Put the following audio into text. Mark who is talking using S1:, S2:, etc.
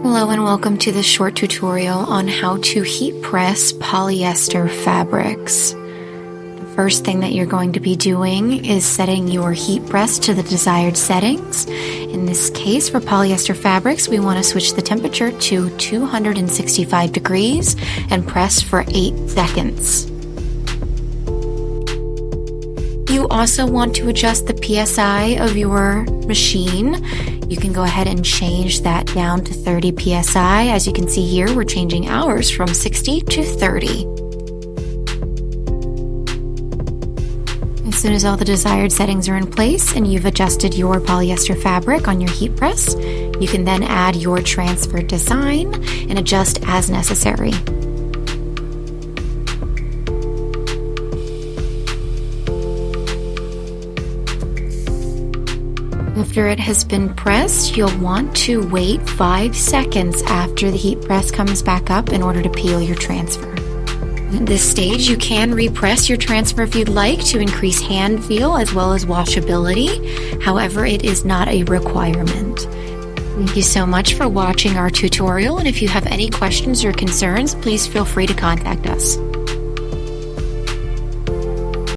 S1: Hello and welcome to this short tutorial on how to heat press polyester fabrics. The first thing that you're going to be doing is setting your heat press to the desired settings. In this case, for polyester fabrics, we want to switch the temperature to 265 degrees and press for 8 seconds. You also want to adjust the PSI of your machine. You can go ahead and change that down to 30 PSI. As you can see here, we're changing ours from 60 to 30. As soon as all the desired settings are in place and you've adjusted your polyester fabric on your heat press, you can then add your transfer design and adjust as necessary. After it has been pressed, you'll want to wait 5 seconds after the heat press comes back up in order to peel your transfer. At this stage, you can repress your transfer if you'd like to increase hand feel as well as washability. However, it is not a requirement. Thank you so much for watching our tutorial, and if you have any questions or concerns, please feel free to contact us.